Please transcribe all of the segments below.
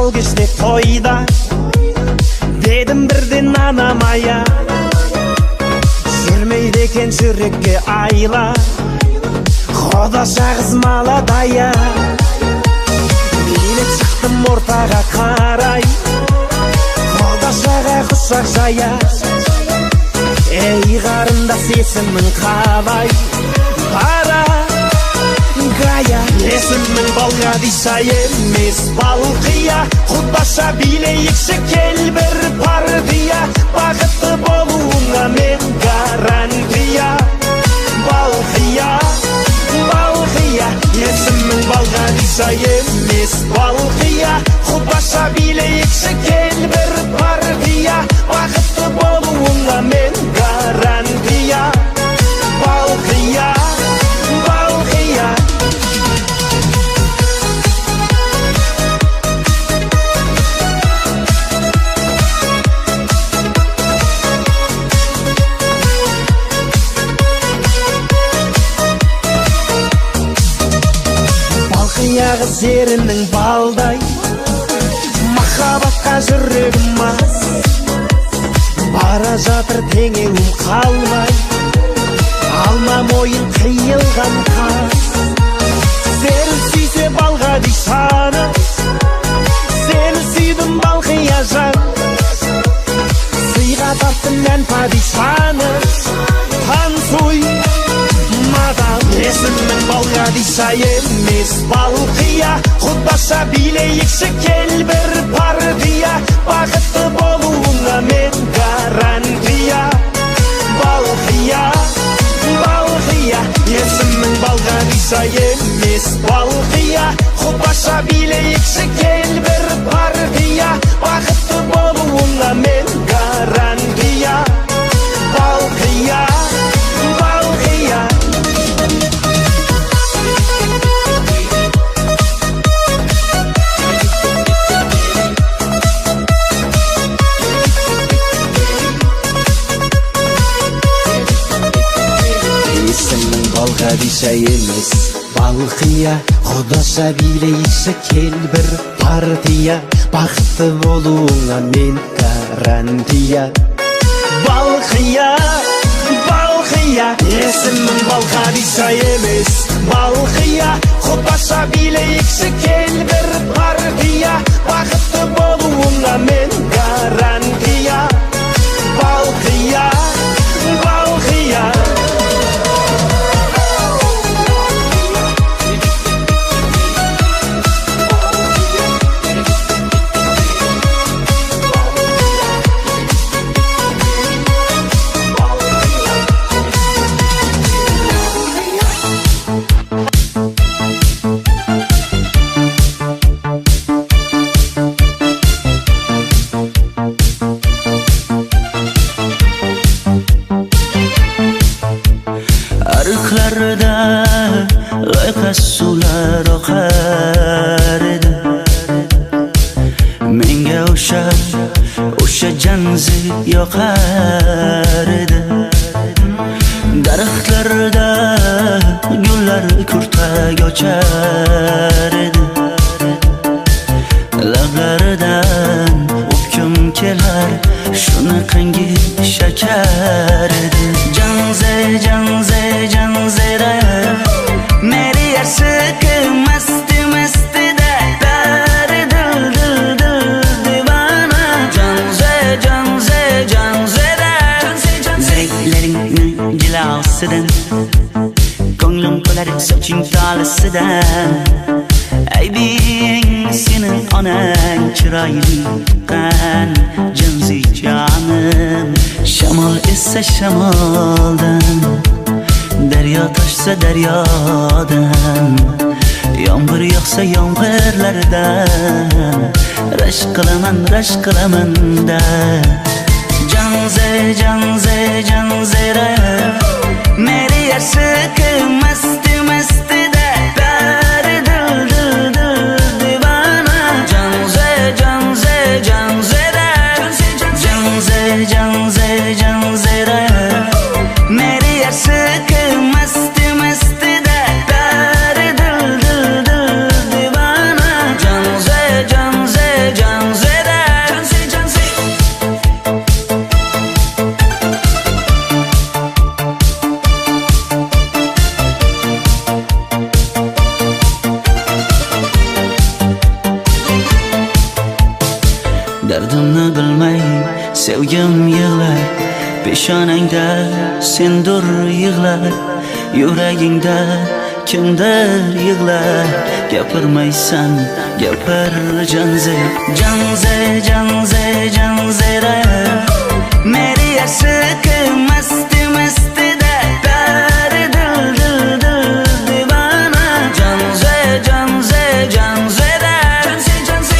сол кеште тойда дедім бірден анамая, жүрмейді екен жүрекке айла, Құдаша қыз маладая. Билеп шықтым ортаға қарай, Құдашаға құшақ жая. Ей қарындас, есімің қалай? Бара Гая. Есімің Балқадиша емес Балқия, Құдаша билейікші кел бір партия, бақытты болуыңа мен гарантия. Балқия, Балқия. Есімің Балқадиша емес Балқия, Құдаша билейікші кел бір партия, бақытты болуыңа мен гарантия. Балқия, Балқия. Балқия қыз ерінің балдай, махаббатқа жүрегім мас, бара жатыр теңеуім қалмай, алма мойын қиылған қас. Сені сүйсе Балқадишаны, сені сүйдім Балқия жан, сыйға таптым мен падишаны. Танцуй, мадам. Есімің Балқадиша емес Балқия, Құдаша билейікші кел бір партия, бақытты болуыңа мен гарантия. Балқия, Балқия. Есімің Балқадиша емес Балқия, Құдаша билейікші кел бір партия, бақытты болуыңа мен гарантия. Балқия, Балқия. Есімің Балқадиша емес Балқия, Құдаша билейікші кел бір партия, бақытты болуыңа мен гарантия. Балқия, Балқия. Есімің Балқадиша емес Балқия, Құдаша билейікші кел бір партия, бақытты болуыңа мен гарантия. Балқия, Балқия. Arıqlarda g'ayqas suvlar oqar edi, menga o'sha janzi yoqar edi. Daraxtlarda gullar kurtak ochar edi, lablaridan o'pkim kelar, shunaqangi shakar edi. Janze, janze, janzera, meri yarshiki masti mastida, dari dil dil dil divana. Janze, janze, janzera, zevklaringni jilosidan, ko'nglim to'lar soching tolisidan. Aybing sening onang chiroyli qan, janzi jonim. Shamol essa shamoldan, daryo toshsa daryodan, yomg'ir yog'sa yomg'irlardan, rashk qilaman da. Janze, janze, janzera, meri yarshiki masti mastida, dari dil dil dil divana. Janze, janze, janzera, janze, janze, janzera, meri yarshiki masti mastida, dari dil dil dil divana. Janze, janze, sevgim yığlar Peshonangda sendur yığlar Yuragingda kimdir yığlar Gapirmaysan gapir janze Janze janze janzera Meri aşıkı masti masti da Tare dil dil dil divana Janze janze janzera Janze janze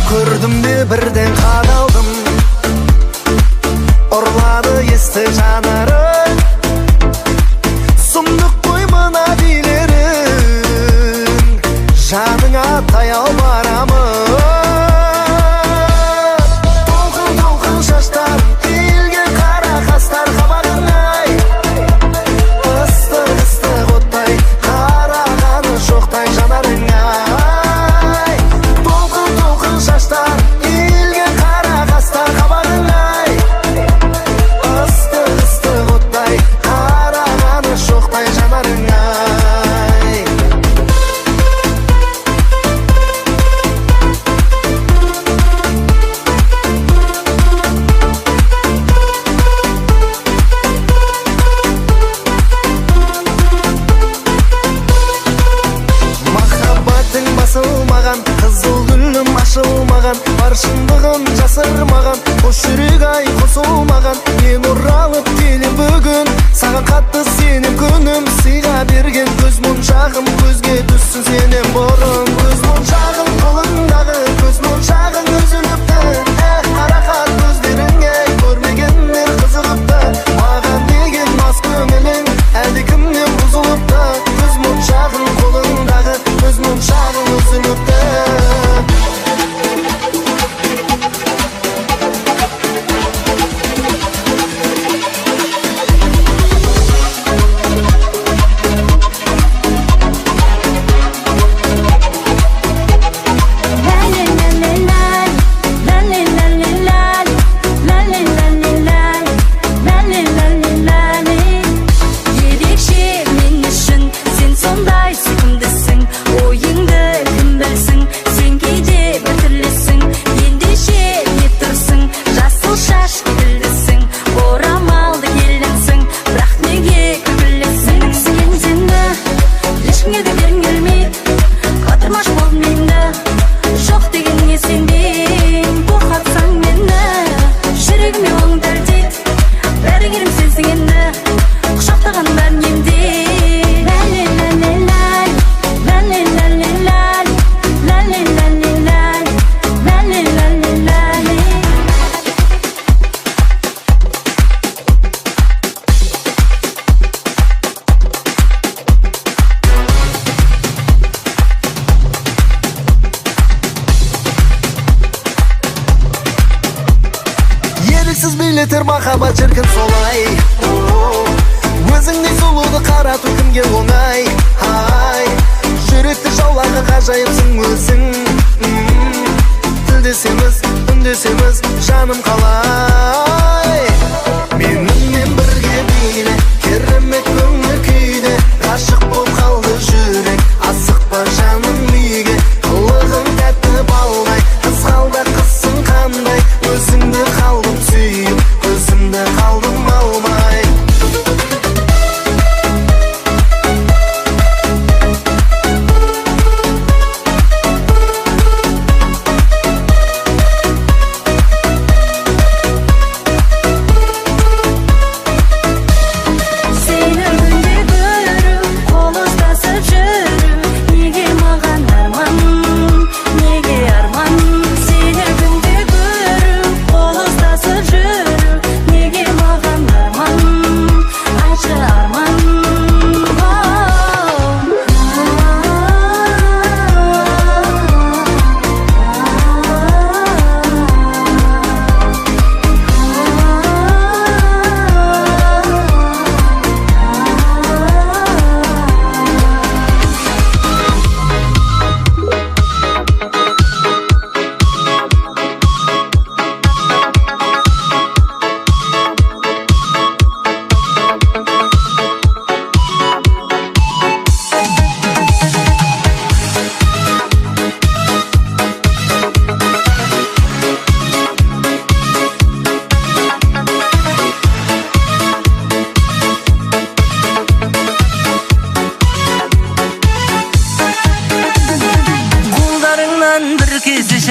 Gördüm de birden kadaldım Orladı esti janarı Sumduk koymana dilerim Janına tayal baramı Dolkun dolkun şaşlar Dilge kara kastar kabağın ay Istık ıstık otay Karağanı şoktay janarın ay Dolkun dolkun şaşlar Dilge kara kastar kabağın ay Istık ıstık otay Karağanı şoktay janarın ay Махаббатың басылмаған, қызыл гүлім ашылмаған Бар шындығын жасырмаған, қош жүрек ай қосылмаған Мен оралып келем бүгін, саған қатты сенем күнім Сыйға берген көз моншағым, көзге түссін сенен бұрын Көз моншағым қолыңдағы, көз моншағың үзіліпті Қарақат көздеріңе көрмегеннер қызығыпты Маған деген мас көңілің, әлде кімнен бұзылыпты Көз моншағың қолыңдағы, көз моншағың үзіліпті Еріксіз билетер махаббат шіркін солай Өзіңдей сұлуды қарату кімге оңай Ай, жүректі жаулағы ғажайыпсың өзің Тілдесеміз, үндесеміз, жаным қалай Менімен бірге биле, керемет көңіл күйде Ғашық боп қалды жүрек, асықпа жаным үйге Қылығың тәтті балдай, қызғалда қызсың қандай Өзіңді қалдым сүйіп, өзімді қалдым алмай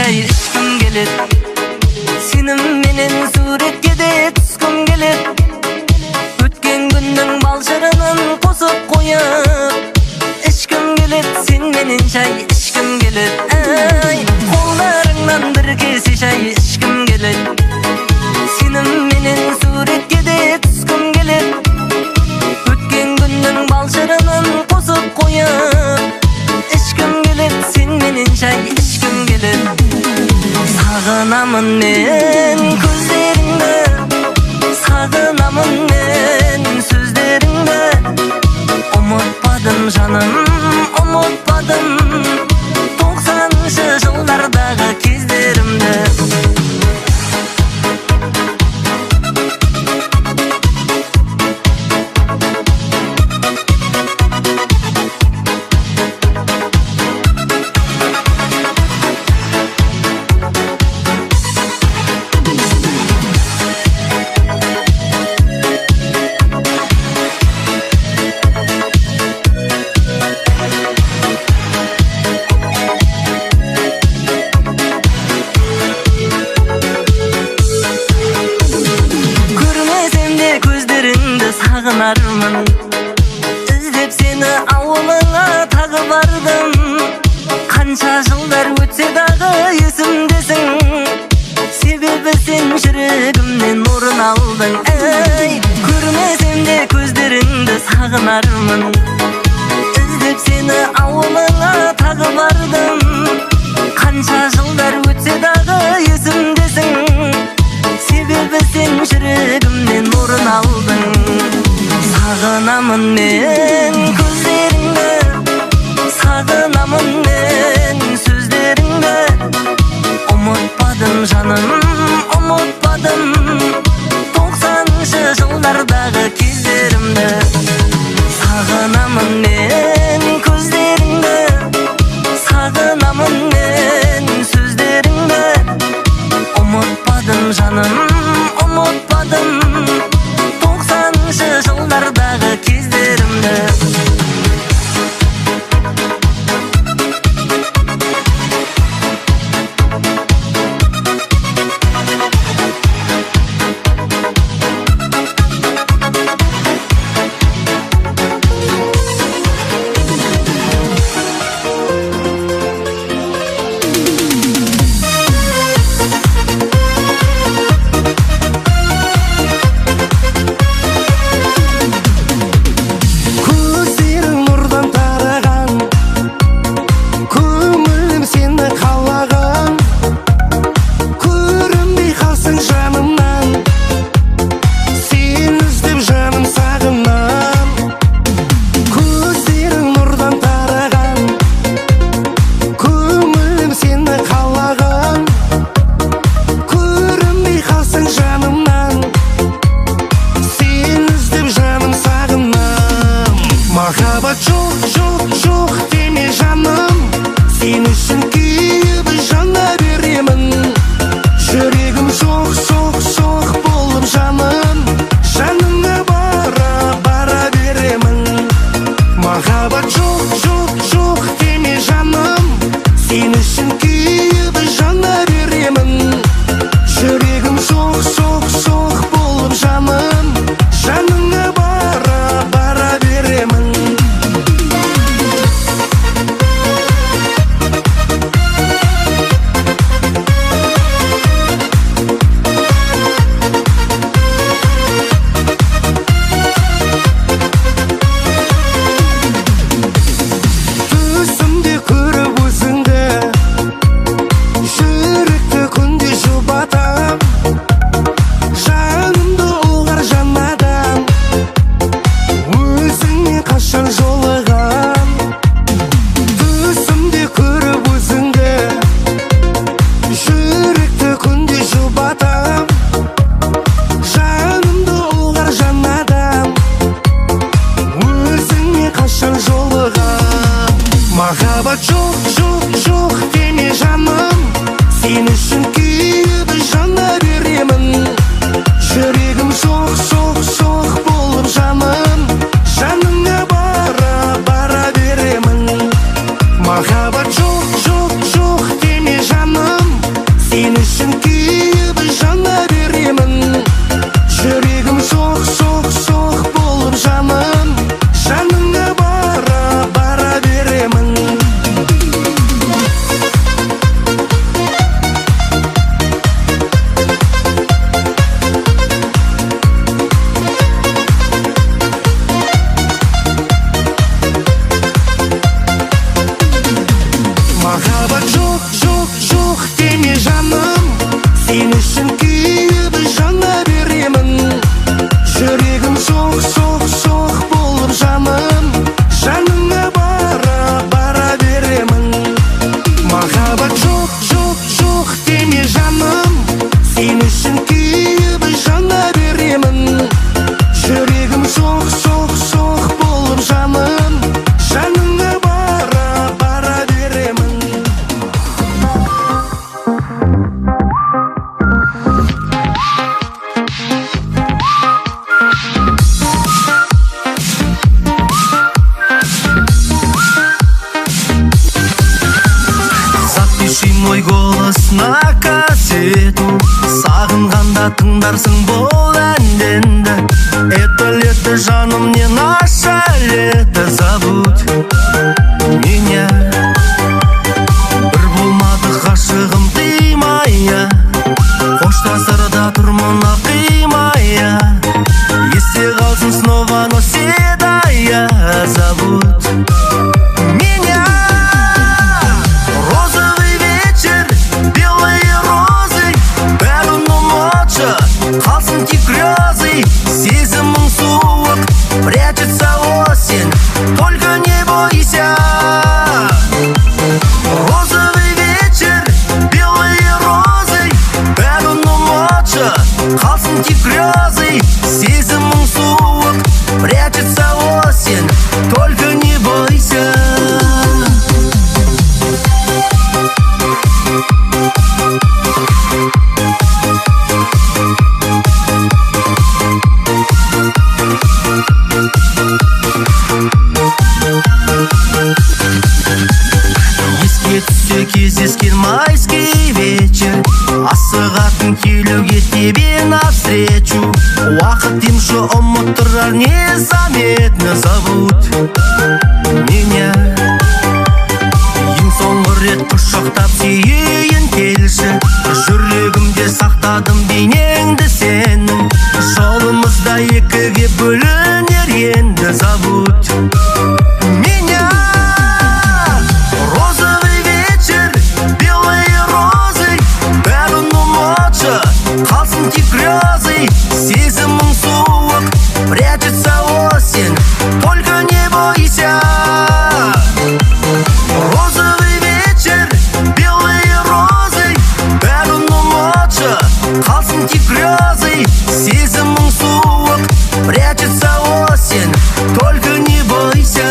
çay içkim gelir. Senin menen suretke de tüsküm gelir. Ötken gündün balşarının kosup koyup içkim gelir. Sen menen çay içkim gelir. Ay, kollarından bir kese çay içkim gelir. Senin menen suretke de tüsküm gelir. Ötken gündün balşarının kosup koyup içkim gelir. Sen menen çay içkim gelir. Sağınamın men gözlerinde, sağınamın men sözlerinde. Umutmadım canım, umutmadım 90'lı yıllardaki kezlerimde. Sağınarmın, izlep seni avuluna tağı vardım. Kança yıllar ötse dağı esimdesin. Sebebi sen yüreğimden nurun aldın. Ey, görmesem de gözlerinde sağınarmın, izlep seni avuluna tağı vardım. Kança yıllar ötse dağı esimdesin. Sebebi sen yüreğimden nurun aldın. Sağınamın men gözlerinde, sağınamın men sözlerinde. Umutmadım canım, umutmadım 90'lı yıllardaki kezlerimde. Sağınamın men gözlerinde, sağınamın men sözlerinde. Umutmadım canım, umutmadım 90'lı yıllardaki kezlerimde. Махаббат жоқ, жоқ, жоқ деме жаным. Сен үшін күйіп жана беремін. Жүрегім соқ, соқ, соқ болып жаным. Жаныңа бара, бара беремін. Махаббат жоқ, жоқ, жоқ деме жаным. Сен үшін күйіп жана беремін. Жүрегім соқ болып жаным, жаныңа бара беремін. Махаббат жоқ деме жаным, сен үшін күйіп жана беремін. Жүрегім соқ болып жаным, жаныңа бара беремін. Запиши мой голос на кассету, сағынғанда тыңдарсың бұл әнденді. Это лето, жаным, не наше лето, забудь меня. Бір болмады ғашығым тыймая, қоштасарда тұрмын қимая. Есте қалсын снова, но седая, забудь меня. Розовый вечер, белые розы, бәрін ұмытшы, қалсын тек грезы. Сезімің суық, прячется осень, только не бойся. Розовый вечер, белые розы, бәрін ұмытшы, қалсын тек грезы. Сезімің суық, прячется осень, только не бойся. Еске түссе кездескен майский вечер, асығатын келуге тебе навстречу. Уақыт демші ұмыттырар незаметно, забудь меня. Ең соңғы рет құшақтап сүйейін келші, жүрегімде сақтадым бейнеңді сенің. Жолымызда екіге бөлінер енді, забудь меня. Розовый вечер, белые розы, бәрін ұмытшы, қалсын тек грезы. Сезімің суық, прячется осень, только не бойся. Розовый вечер, белые розы, бәрін ұмытшы, қалсын тек грезы. Сезімің суық, прячется осень, только не бойся.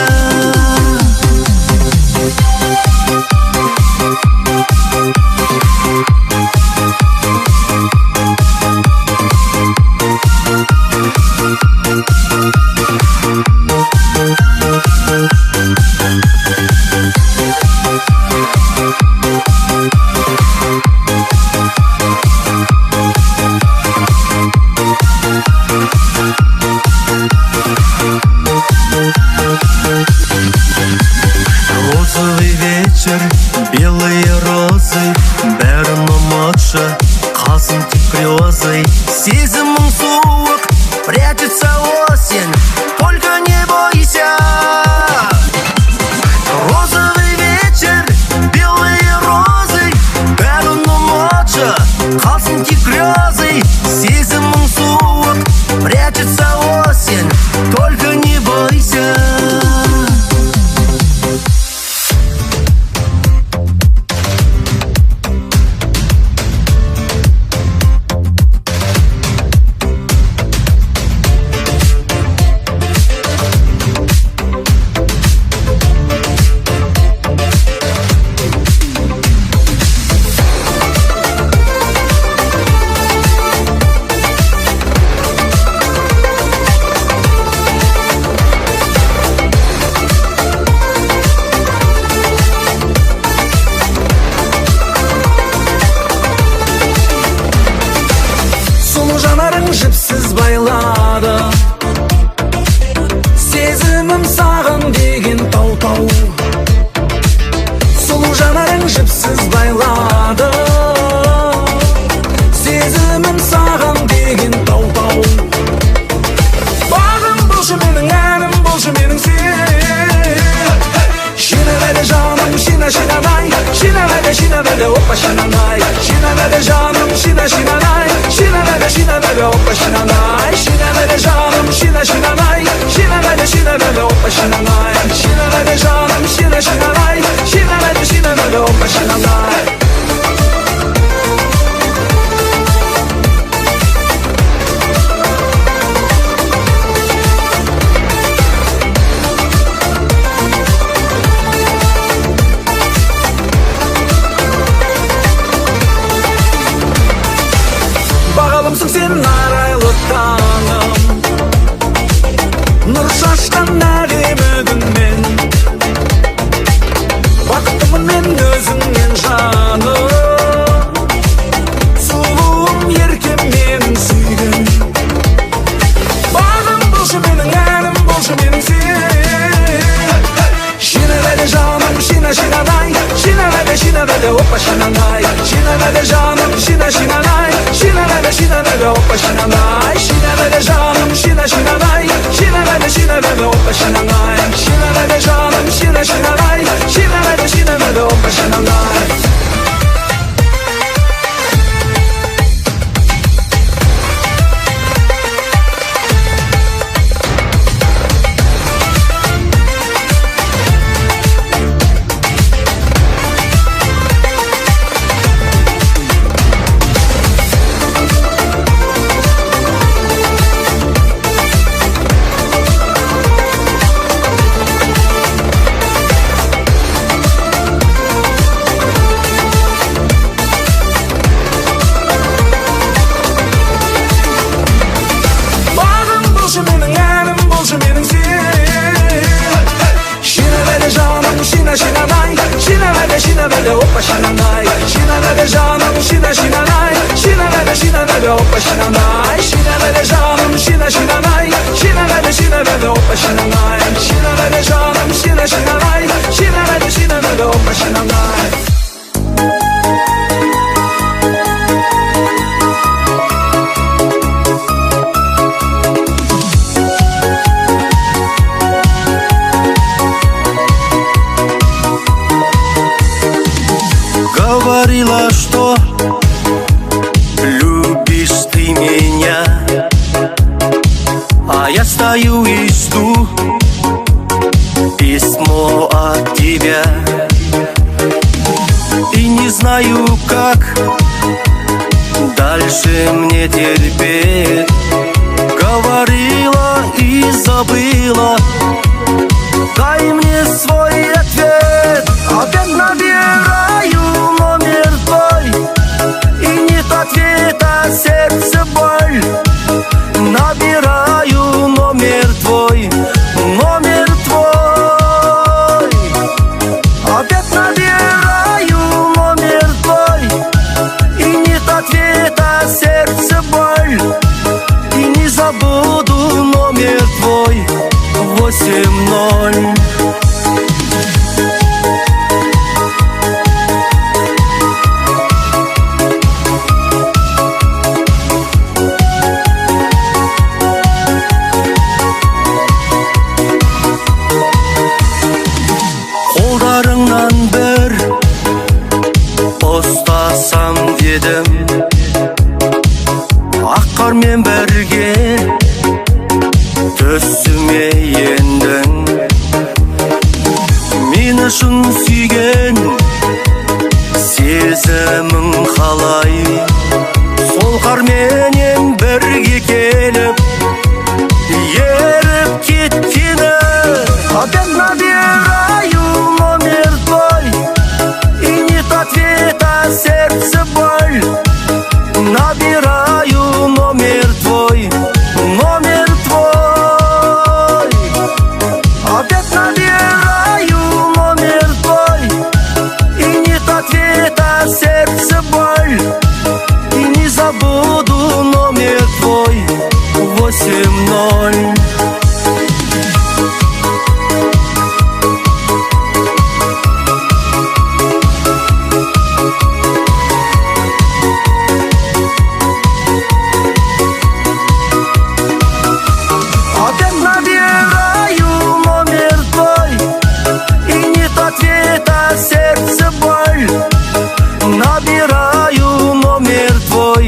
Розовый вечер, белые розы, бәрін ұмытшы, қалсын тек грезы. Сезімің суық, прячется осень, только не бойся. Розовый вечер, белые розы, бәрін ұмытшы, қалсын тек грезы. Сезімің суық, прячется осень, только не бойся. şina şinanay, şina bebe hoppa şinanay, şina bebe canım şina şinanay, şina bebe hoppa şinanay, şina bebe canım şina şinanay, şina bebe hoppa şinanay. Bağalımsın sen araylı tanım, nur şaşkan nədim ödün men, baktımın men özünden canım, suluğum yerkem men süydüm. Bağım bolşu benim, əlim bolşu benim sen. Şina bebe canım, şinanay, şina bebe hoppa şinanay, şina bebe canım, şinanay, şina bebe hoppa şinanay, şina bebe canım, şinanay, şina bebe hoppa şinanay, şina bebe canım, şinanay, şina bebe hoppa şinanay. Şina bebe hoppa şinanay, şina bebe canım, şinanay, şina bebe hoppa şinanay, şina bebe canım, şinanay, şina bebe hoppa şinanay, şina bebe canım, şinanay, şina bebe hoppa şinanay. Говорила, что любишь ты меня, а я стою и жду письмо от тебя. И не знаю, как дальше мне терпеть. Говорила и забыла, дай мне свой ответ. Опять набираю номер твой, и нет ответа, сердце боль. Набираю номер твой, номер твой. Опять набираю номер твой, и нет ответа, сердце боль. И не забуду номер твой, 8-0. Қолдарыңнан бір ұстасам дедім, ақ қармен бірге түсіме ендің. Мен үшін сүйген сезімің қалай, сол қарменен бірге келіп еріп кеткені. Опять набираю номер твой, и нет ответа, сердце боль. Набираю номер твой, номер твой. Опять набираю номер твой, и нет ответа, сердце боль. И не забуду номер твой, 8-0. Сердце боль, набираю номер твой.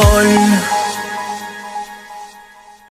боль.